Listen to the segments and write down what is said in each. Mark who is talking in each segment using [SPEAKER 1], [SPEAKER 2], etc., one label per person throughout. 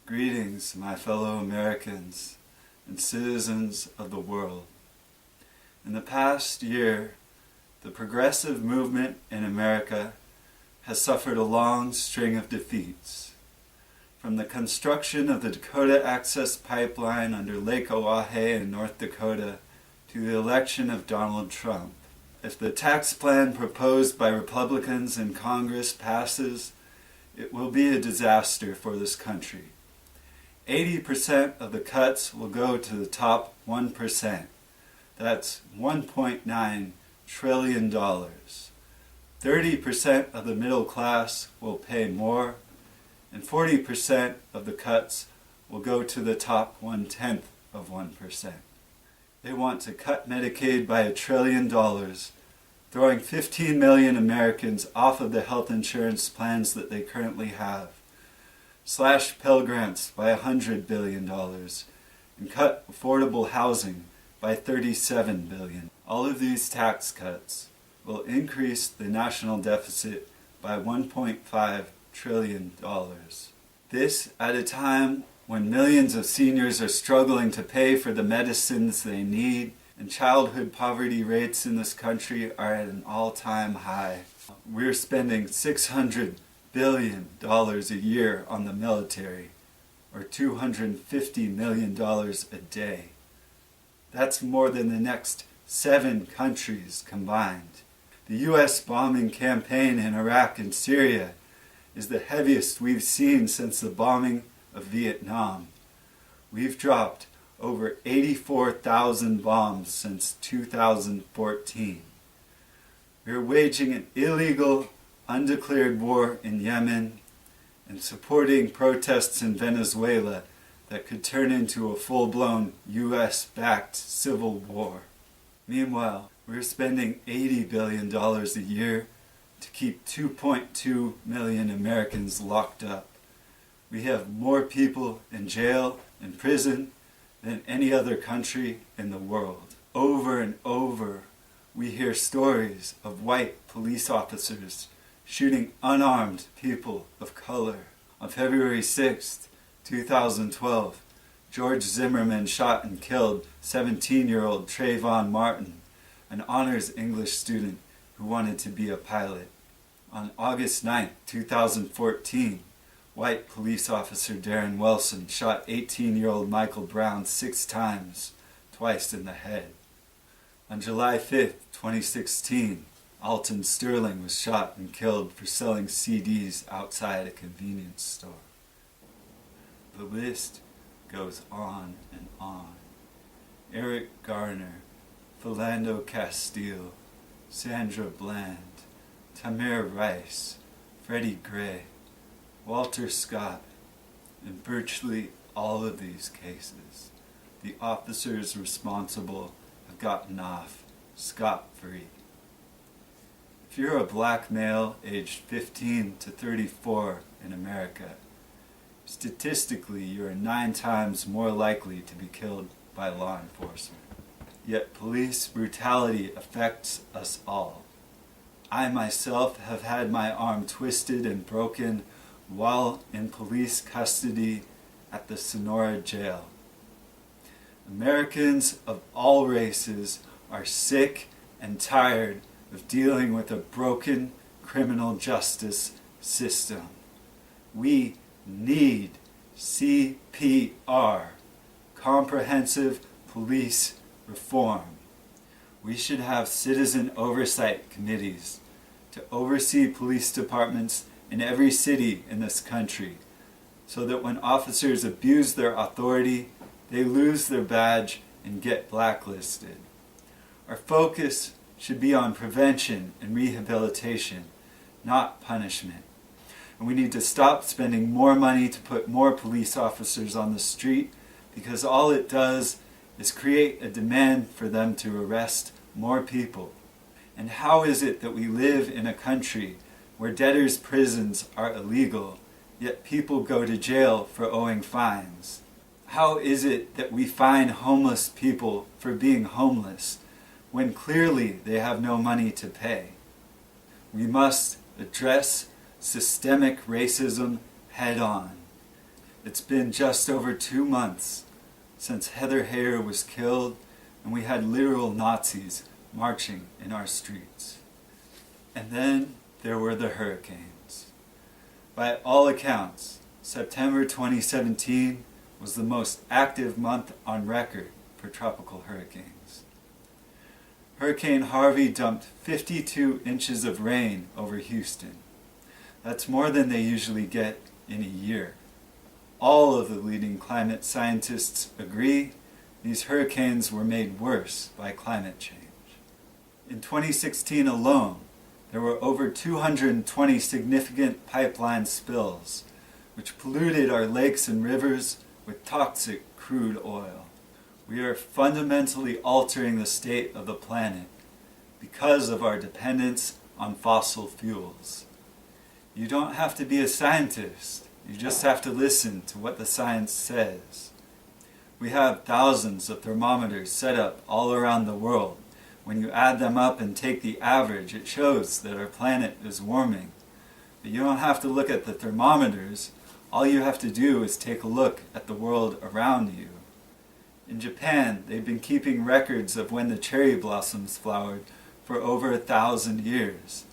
[SPEAKER 1] Greetings, my fellow Americans and citizens of the world. In the past year, the progressive movement in America has suffered a long string of defeats. From the construction of the Dakota Access Pipeline under Lake Oahe in North Dakota to the election of Donald Trump. If the tax plan proposed by Republicans in Congress passes, it will be a disaster for this country. 80% of the cuts will go to the top 1%. That's $1.9 trillion. 30% of the middle class will pay more, and 40% of the cuts will go to the top 1/10 of 1%. They want to cut Medicaid by $1 trillion, throwing 15 million Americans off of the health insurance plans that they currently have. Slash Pell Grants by $100 billion, and cut affordable housing by $37 billion. All of these tax cuts will increase the national deficit by $1.5 trillion. This at a time when millions of seniors are struggling to pay for the medicines they need, and childhood poverty rates in this country are at an all-time high. We're spending $600 billion a year on the military, or $250 million a day. That's more than the next 7 countries combined. The U.S. bombing campaign in Iraq and Syria is the heaviest we've seen since the bombing of Vietnam. We've dropped over 84,000 bombs since 2014. We're waging an illegal, undeclared war in Yemen and supporting protests in Venezuela that could turn into a full-blown US-backed civil war. Meanwhile, we're spending $80 billion a year to keep 2.2 million Americans locked up. We have more people in jail and prison than any other country in the world. Over and over, we hear stories of white police officers shooting unarmed people of color. On February 6, 2012, George Zimmerman shot and killed 17-year-old Trayvon Martin, an honors English student who wanted to be a pilot. On August 9, 2014, white police officer Darren Wilson shot 18-year-old Michael Brown 6 times, twice in the head. On July 5, 2016, Alton Sterling was shot and killed for selling CDs outside a convenience store. The list goes on and on. Eric Garner, Philando Castile, Sandra Bland, Tamir Rice, Freddie Gray, Walter Scott. In virtually all of these cases, the officers responsible have gotten off scot-free. If you're a black male aged 15 to 34 in America, statistically you are 9 times more likely to be killed by law enforcement. Yet police brutality affects us all. I myself have had my arm twisted and broken while in police custody at the Sonora jail. Americans of all races are sick and tired of dealing with a broken criminal justice system. We need CPR, Comprehensive Police Reform. We should have citizen oversight committees to oversee police departments in every city in this country, so that when officers abuse their authority, they lose their badge and get blacklisted. Our focus should be on prevention and rehabilitation, not punishment. And we need to stop spending more money to put more police officers on the street, because all it does is create a demand for them to arrest more people. And how is it that we live in a country where debtors' prisons are illegal, yet people go to jail for owing fines? How is it that we fine homeless people for being homeless, when clearly they have no money to pay? We must address systemic racism head on. It's been just over 2 months since Heather Heyer was killed, and we had literal Nazis marching in our streets. And then there were the hurricanes. By all accounts, September 2017 was the most active month on record for tropical hurricanes. Hurricane Harvey dumped 52 inches of rain over Houston. That's more than they usually get in a year. All of the leading climate scientists agree these hurricanes were made worse by climate change. In 2016 alone, there were over 220 significant pipeline spills, which polluted our lakes and rivers with toxic crude oil. We are fundamentally altering the state of the planet because of our dependence on fossil fuels. You don't have to be a scientist. You just have to listen to what the science says. We have thousands of thermometers set up all around the world. When you add them up and take the average, it shows that our planet is warming. But you don't have to look at the thermometers. All you have to do is take a look at the world around you. In Japan, they've been keeping records of when the cherry blossoms flowered for over 1,000 years.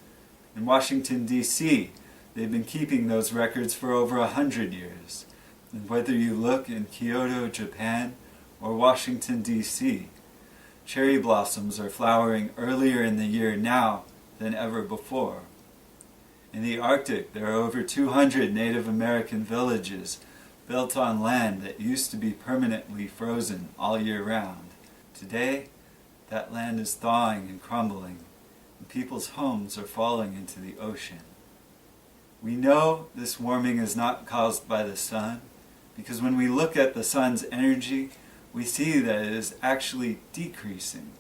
[SPEAKER 1] In Washington, D.C., they've been keeping those records for over 100 years. And whether you look in Kyoto, Japan, or Washington, D.C., cherry blossoms are flowering earlier in the year now than ever before. In the Arctic, there are over 200 Native American villages built on land that used to be permanently frozen all year round. Today, that land is thawing and crumbling, and people's homes are falling into the ocean. We know this warming is not caused by the sun, because when we look at the sun's energy, we see that it is actually decreasing.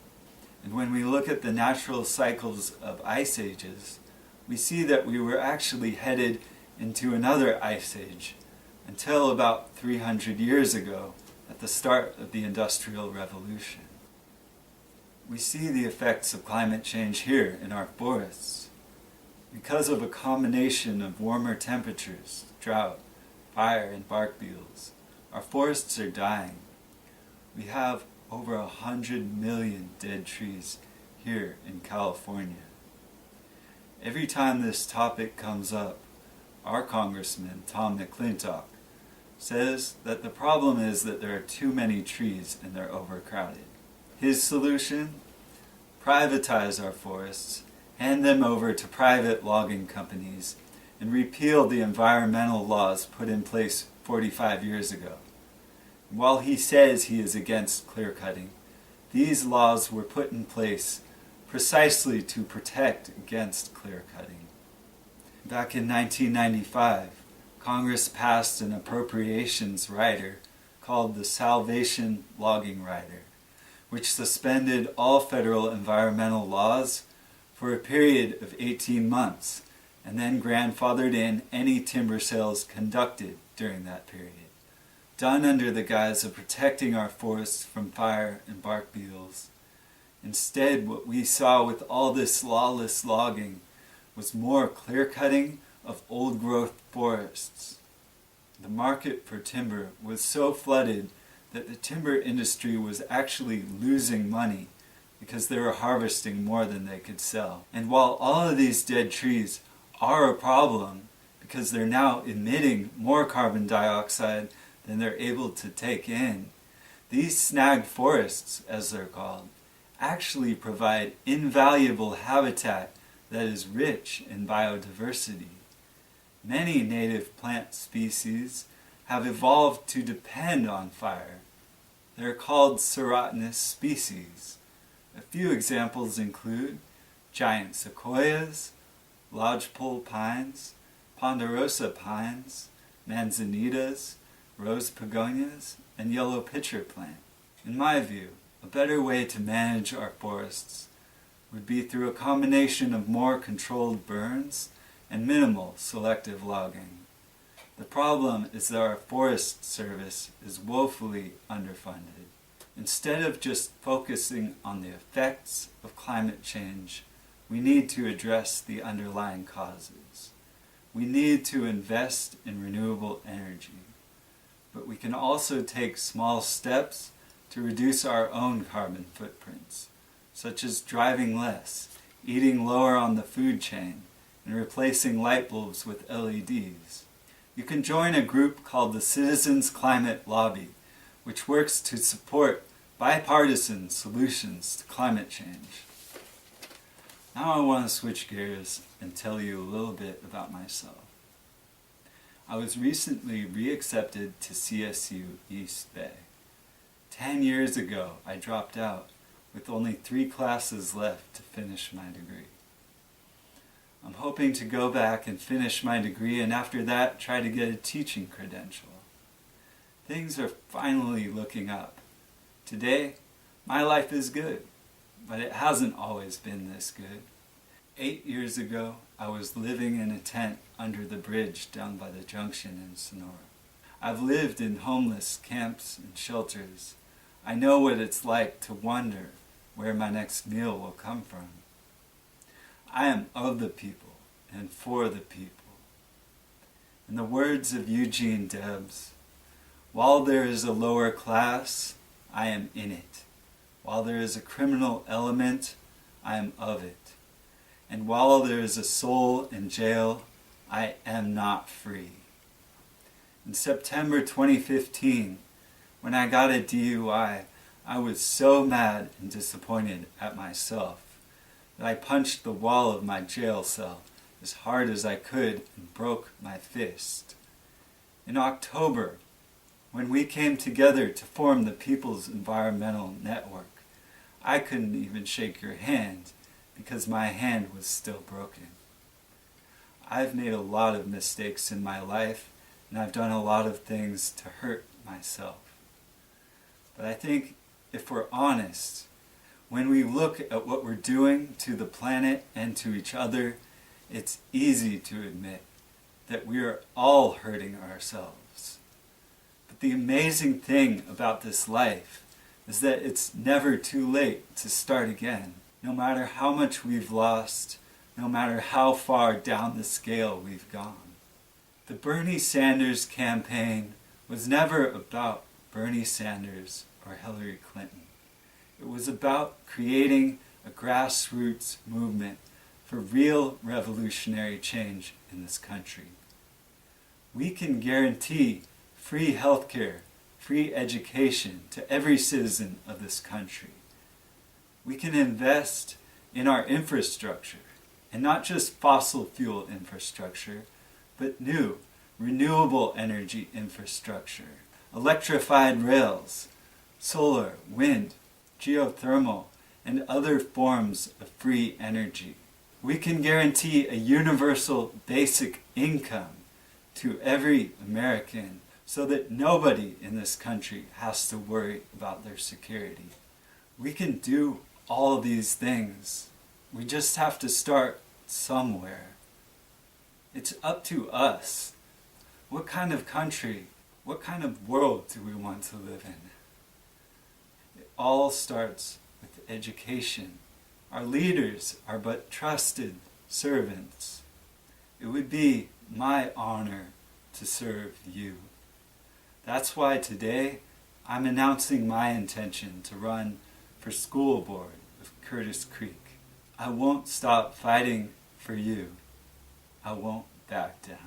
[SPEAKER 1] And when we look at the natural cycles of ice ages, we see that we were actually headed into another ice age until about 300 years ago at the start of the Industrial Revolution. We see the effects of climate change here in our forests. Because of a combination of warmer temperatures, drought, fire, and bark beetles, our forests are dying. We have over 100 million dead trees here in California. Every time this topic comes up, our Congressman, Tom McClintock, says that the problem is that there are too many trees and they're overcrowded. His solution? Privatize our forests, hand them over to private logging companies, and repeal the environmental laws put in place 45 years ago. And while he says he is against clear-cutting, these laws were put in place precisely to protect against clear-cutting. Back in 1995, Congress passed an appropriations rider called the Salvation Logging Rider, which suspended all federal environmental laws for a period of 18 months, and then grandfathered in any timber sales conducted during that period, done under the guise of protecting our forests from fire and bark beetles. Instead, what we saw with all this lawless logging was more clear-cutting of old-growth forests. The market for timber was so flooded that the timber industry was actually losing money because they were harvesting more than they could sell. And while all of these dead trees are a problem because they're now emitting more carbon dioxide than they're able to take in, these snag forests, as they're called, actually provide invaluable habitat that is rich in biodiversity. Many native plant species have evolved to depend on fire. They're called serotinous species. A few examples include giant sequoias, lodgepole pines, ponderosa pines, manzanitas, rose begonias, and yellow pitcher plant. In my view, a better way to manage our forests would be through a combination of more controlled burns and minimal selective logging. The problem is that our Forest Service is woefully underfunded. Instead of just focusing on the effects of climate change, we need to address the underlying causes. We need to invest in renewable energy. but we can also take small steps to reduce our own carbon footprints, such as driving less, eating lower on the food chain, and replacing light bulbs with LEDs. You can join a group called the Citizens Climate Lobby, which works to support bipartisan solutions to climate change. Now I want to switch gears and tell you a little bit about myself. I was recently re-accepted to CSU East Bay. 10 years ago, I dropped out with only 3 classes left to finish my degree. I'm hoping to go back and finish my degree, and after that try to get a teaching credential. Things are finally looking up. Today, my life is good, but it hasn't always been this good. 8 years ago, I was living in a tent under the bridge down by the junction in Sonora. I've lived in homeless camps and shelters. I know what it's like to wonder where my next meal will come from. I am of the people and for the people. In the words of Eugene Debs, while there is a lower class, I am in it. While there is a criminal element, I am of it. And while there is a soul in jail, I am not free. In September 2015, when I got a DUI, I was so mad and disappointed at myself that I punched the wall of my jail cell as hard as I could and broke my fist. In October, when we came together to form the People's Environmental Network, I couldn't even shake your hand because my hand was still broken. I've made a lot of mistakes in my life, and I've done a lot of things to hurt myself. But I think if we're honest, when we look at what we're doing to the planet and to each other, it's easy to admit that we are all hurting ourselves. But the amazing thing about this life is that it's never too late to start again. No matter how much we've lost, no matter how far down the scale we've gone. The Bernie Sanders campaign was never about Bernie Sanders or Hillary Clinton. It was about creating a grassroots movement for real revolutionary change in this country. We can guarantee free healthcare, free education to every citizen of this country. We can invest in our infrastructure, and not just fossil fuel infrastructure, but new, renewable energy infrastructure, electrified rails, solar, wind, geothermal, and other forms of free energy. We can guarantee a universal basic income to every American so that nobody in this country has to worry about their security. We can do all of these things. We just have to start somewhere. It's up to us. What kind of country, what kind of world do we want to live in? It all starts with education. Our leaders are but trusted servants. It would be my honor to serve you. That's why today I'm announcing my intention to run for school board of Curtis Creek. I won't stop fighting for you. I won't back down.